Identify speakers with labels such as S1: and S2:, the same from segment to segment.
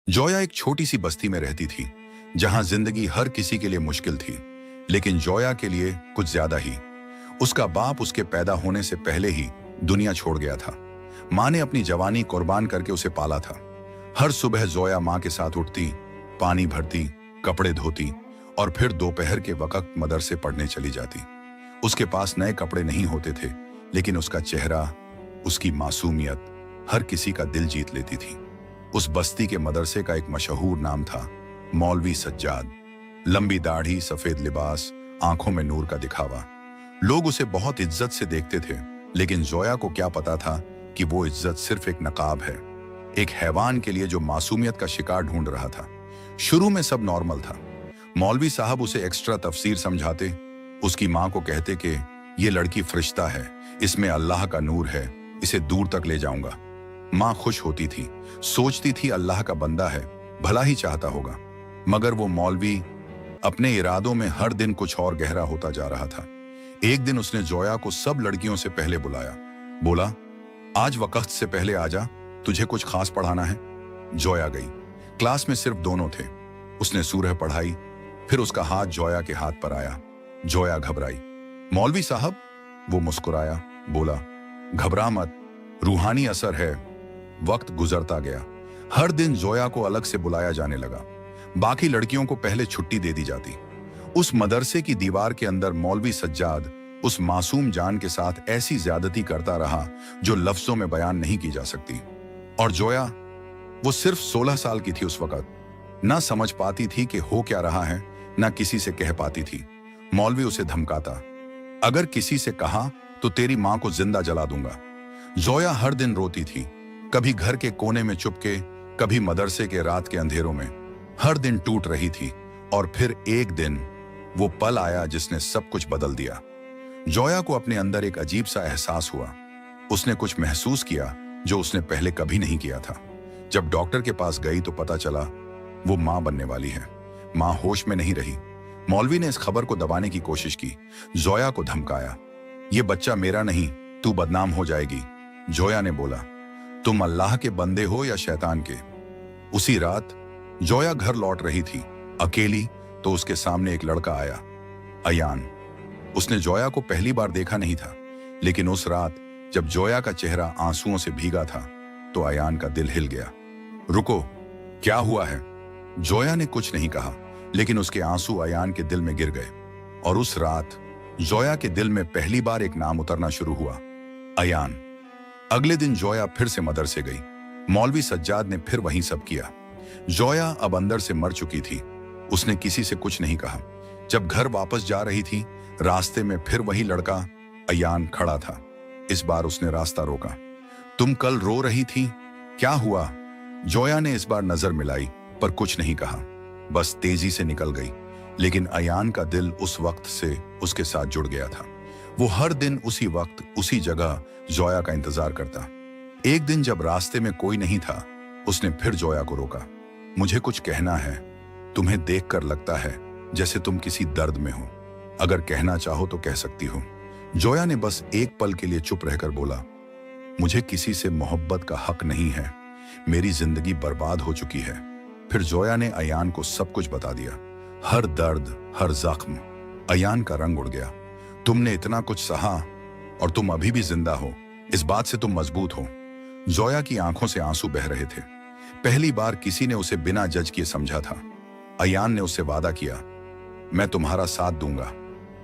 S1: जोया एक छोटी सी बस्ती में रहती थी, जहां जिंदगी हर किसी के लिए मुश्किल थी, लेकिन जोया के लिए कुछ ज्यादा ही। उसका बाप उसके पैदा होने से पहले ही दुनिया छोड़ गया था। माँ ने अपनी जवानी कुर्बान करके उसे पाला था। हर सुबह जोया माँ के साथ उठती, पानी भरती, कपड़े धोती और फिर दोपहर के वक्त मदरसे पढ़ने चली जाती। उसके पास नए कपड़े नहीं होते थे, लेकिन उसका चेहरा, उसकी मासूमियत हर किसी का दिल जीत लेती थी। उस बस्ती के मदरसे का एक मशहूर नाम था मौलवी सज्जाद। लंबी दाढ़ी, सफेद लिबास, आंखों में नूर का दिखावा। लोग उसे बहुत इज्जत से देखते थे, लेकिन जोया को क्या पता था कि वो इज्जत सिर्फ एक नकाब है, एक हैवान के लिए जो मासूमियत का शिकार ढूंढ रहा था। शुरू में सब नॉर्मल था। मौलवी साहब उसे एक्स्ट्रा तफसीर समझाते, उसकी माँ को कहते कि ये लड़की फरिश्ता है, इसमें अल्लाह का नूर है, इसे दूर तक ले जाऊंगा। माँ खुश होती थी, सोचती थी अल्लाह का बंदा है, भला ही चाहता होगा। मगर वो मौलवी अपने इरादों में हर दिन कुछ और गहरा होता जा रहा था। एक दिन उसने जोया को सब लड़कियों से पहले बुलाया। बोला, आज वक्त से पहले आजा, तुझे कुछ खास पढ़ाना है। जोया गई। क्लास में सिर्फ दोनों थे। उसने सूरह पढ़ाई, फिर उसका हाथ जोया के हाथ पर आया। जोया घबराई। मौलवी साहब, वो मुस्कुराया, बोला, घबरा मत, रूहानी असर है। वक्त गुजरता गया। हर दिन जोया को अलग से बुलाया जाने लगा। बाकी लड़कियों को पहले छुट्टी दे दी जाती। उस मदरसे की दीवार के अंदर मौलवी सज्जाद उस मासूम जान के साथ ऐसी ज्यादती करता रहा जो लफ्जों में बयान नहीं की जा सकती। और जोया, वो सिर्फ 16 साल की थी उस वक्त। ना समझ पाती थी कि हो क्या रहा है, ना किसी से कह पाती थी। मौलवी उसे धमकाता, अगर किसी से कहा तो तेरी मां को जिंदा जला दूंगा। जोया हर दिन रोती थी, कभी घर के कोने में चुपके, कभी मदरसे के रात के अंधेरों में। हर दिन टूट रही थी। और फिर एक दिन वो पल आया जिसने सब कुछ बदल दिया। जोया को अपने अंदर एक अजीब सा एहसास हुआ। उसने कुछ महसूस किया जो उसने पहले कभी नहीं किया था। जब डॉक्टर के पास गई तो पता चला वो मां बनने वाली है। मां होश में नहीं रही। मौलवी ने इस खबर को दबाने की कोशिश की, जोया को धमकाया, ये बच्चा मेरा नहीं, तू बदनाम हो जाएगी। जोया ने बोला, तुम अल्लाह के बंदे हो या शैतान के। उसी रात जोया घर लौट रही थी अकेली, तो उसके सामने एक लड़का आया, अयान। उसने जोया को पहली बार देखा नहीं था, लेकिन उस रात जब जोया का चेहरा आंसुओं से भीगा था तो अयान का दिल हिल गया। रुको, क्या हुआ है? जोया ने कुछ नहीं कहा, लेकिन उसके आंसू अयान के दिल में गिर गए। और उस रात जोया के दिल में पहली बार एक नाम उतरना शुरू हुआ, अयान। अगले दिन जोया फिर से मदरसे गई। मौलवी सज्जाद ने फिर वही सब किया। जोया अब अंदर से मर चुकी थी। उसने किसी से कुछ नहीं कहा। जब घर वापस जा रही थी, रास्ते में फिर वही लड़का अयान खड़ा था। इस बार उसने रास्ता रोका। तुम कल रो रही थी, क्या हुआ? जोया ने इस बार नजर मिलाई, पर कुछ नहीं कहा, बस तेजी से निकल गई। लेकिन अयान का दिल उस वक्त से उसके साथ जुड़ गया था। वो हर दिन उसी वक्त उसी जगह जोया का इंतजार करता। एक दिन जब रास्ते में कोई नहीं था, उसने फिर जोया को रोका। मुझे कुछ कहना है, तुम्हें देखकर लगता है जैसे तुम किसी दर्द में हो। अगर कहना चाहो तो कह सकती हो। जोया ने बस एक पल के लिए चुप रहकर बोला, मुझे किसी से मोहब्बत का हक नहीं है, मेरी जिंदगी बर्बाद हो चुकी है। फिर जोया ने अयान को सब कुछ बता दिया, हर दर्द, हर जख्म। अयान का रंग उड़ गया। तुमने इतना कुछ सहा और तुम अभी भी जिंदा हो, इस बात से तुम मजबूत हो। जोया की आंखों से आंसू बह रहे थे। पहली बार किसी ने उसे बिना जज किए समझा था। अयान ने उससे वादा किया, मैं तुम्हारा साथ दूंगा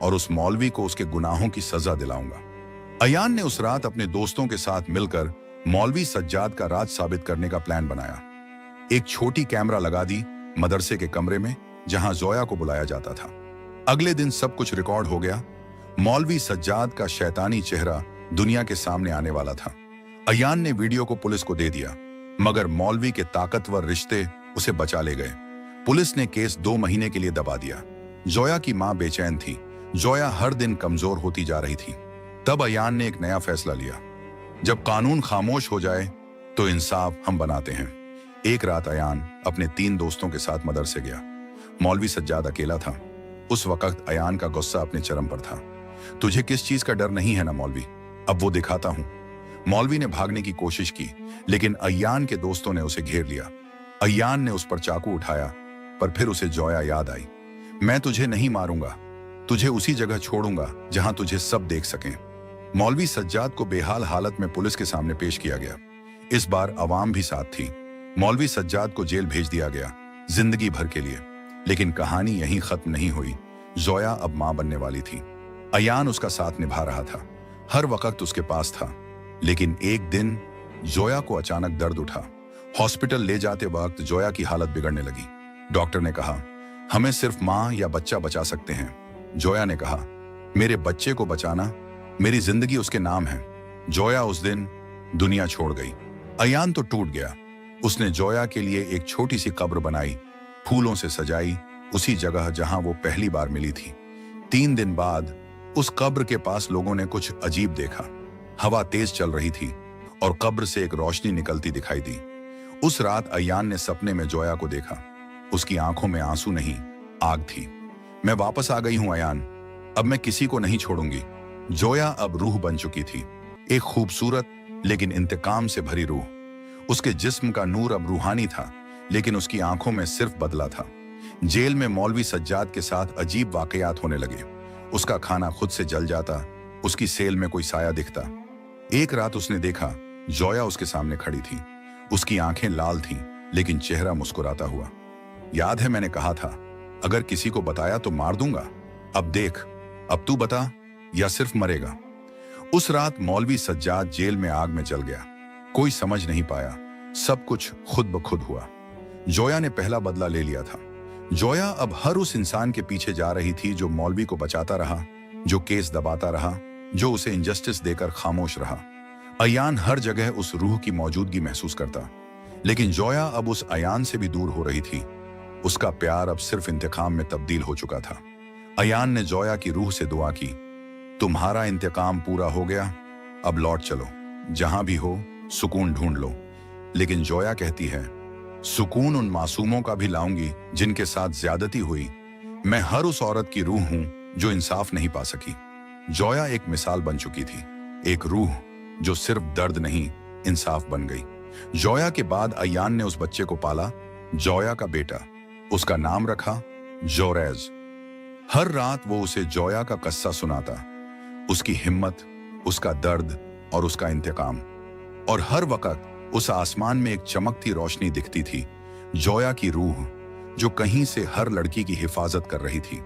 S1: और उस मौलवी को उसके गुनाहों की सजा दिलाऊंगा। अयान ने उस रात अपने दोस्तों के साथ मिलकर मौलवी सज्जाद का राज साबित करने का प्लान बनाया। एक छोटी कैमरा लगा दी मदरसे के कमरे में जहां जोया को बुलाया जाता था। अगले दिन सब कुछ रिकॉर्ड हो गया। मौलवी सज्जाद का शैतानी चेहरा दुनिया के सामने आने वाला था। अयान ने वीडियो को पुलिस को दे दिया, मगर मौलवी के ताकतवर रिश्ते उसे बचा ले गए। पुलिस ने केस 2 महीने के लिए दबा दिया। जोया की मां बेचैन थी। जोया हर दिन कमजोर होती जा रही थी। तब अयान ने एक नया फैसला लिया, जब कानून खामोश हो जाए तो इंसाफ हम बनाते हैं। एक रात अयान अपने 3 दोस्तों के साथ मदरसे गया। मौलवी सज्जाद अकेला था। उस वक्त अयान का गुस्सा अपने चरम पर था। तुझे किस चीज का डर नहीं है ना मौलवी, अब वो दिखाता हूं। मौलवी ने भागने की कोशिश की, लेकिन अयान के दोस्तों ने उसे घेर लिया। अयान ने उस पर चाकू उठाया, पर फिर उसे जोया याद आई। मैं तुझे नहीं मारूंगा, तुझे उसी जगह छोड़ूंगा जहां तुझे सब देख सकें। मौलवी सज्जाद को बेहाल हालत में पुलिस के सामने पेश किया गया। इस बार अवाम भी साथ थी। मौलवी सज्जाद को जेल भेज दिया गया, जिंदगी भर के लिए। लेकिन कहानी यहीं खत्म नहीं हुई। जोया अब मां बनने वाली थी। अयान उसका साथ निभा रहा था, हर वक्त उसके पास था। लेकिन एक दिन जोया को अचानक दर्द उठा। हॉस्पिटल ले जाते वक्त जोया की हालत बिगड़ने लगी। डॉक्टर ने कहा, हमें सिर्फ मां या बच्चा बचा सकते हैं। जोया ने कहा, मेरे बच्चे को बचाना, मेरी जिंदगी उसके नाम है। जोया उस दिन दुनिया छोड़ गई। अयान तो टूट गया। उसने जोया के लिए एक छोटी सी कब्र बनाई, फूलों से सजाई, उसी जगह जहां वो पहली बार मिली थी। 3 दिन बाद उस कब्र के पास लोगों ने कुछ अजीब देखा। हवा तेज चल रही थी और कब्र से एक रोशनी निकलती दिखाई दी। उस रात अयान ने सपने में जोया को देखा। उसकी आंखों में आंसू नहीं, आग थी। मैं वापस आ गई हूं अयान, अब मैं किसी को नहीं छोड़ूंगी। जोया अब रूह बन चुकी थी, एक खूबसूरत लेकिन इंतकाम से भरी रूह। उसके जिस्म का नूर अब रूहानी था, लेकिन उसकी आंखों में सिर्फ बदला था। जेल में मौलवी सज्जाद के साथ अजीब वाकयात होने लगे। उसका खाना खुद से जल जाता, उसकी सेल में कोई साया दिखता। एक रात उसने देखा जोया उसके सामने खड़ी थी। उसकी आंखें लाल थीं, लेकिन चेहरा मुस्कुराता हुआ। याद है मैंने कहा था, अगर किसी को बताया तो मार दूंगा। अब देख, अब तू बता या सिर्फ मरेगा। उस रात मौलवी सज्जाद जेल में आग में जल गया। कोई समझ नहीं पाया, सब कुछ खुद ब खुद हुआ। जोया ने पहला बदला ले लिया था। जोया अब हर उस इंसान के पीछे जा रही थी जो मौलवी को बचाता रहा, जो केस दबाता रहा, जो उसे इंजस्टिस देकर खामोश रहा। अयान हर जगह उस रूह की मौजूदगी महसूस करता, लेकिन जोया अब उस अयान से भी दूर हो रही थी। उसका प्यार अब सिर्फ इंतकाम में तब्दील हो चुका था। अयान ने जोया की रूह से दुआ की, तुम्हारा इंतकाम पूरा हो गया, अब लौट चलो, जहां भी हो सुकून ढूंढ लो। लेकिन जोया कहती है, सुकून उन मासूमों का भी लाऊंगी जिनके साथ ज्यादती हुई। मैं हर उस औरत की रूह हूं जो इंसाफ नहीं पा सकी। जोया एक मिसाल बन चुकी थी, एक रूह जो सिर्फ दर्द नहीं, इंसाफ बन गई। जोया के बाद अयान ने उस बच्चे को पाला, जोया का बेटा। उसका नाम रखा जोरेज। हर रात वो उसे जोया का किस्सा सुनाता, उसकी हिम्मत, उसका दर्द और उसका इंतकाम। और हर वक्त उस आसमान में एक चमकती रोशनी दिखती थी, जोया की रूह जो कहीं से हर लड़की की हिफाजत कर रही थी।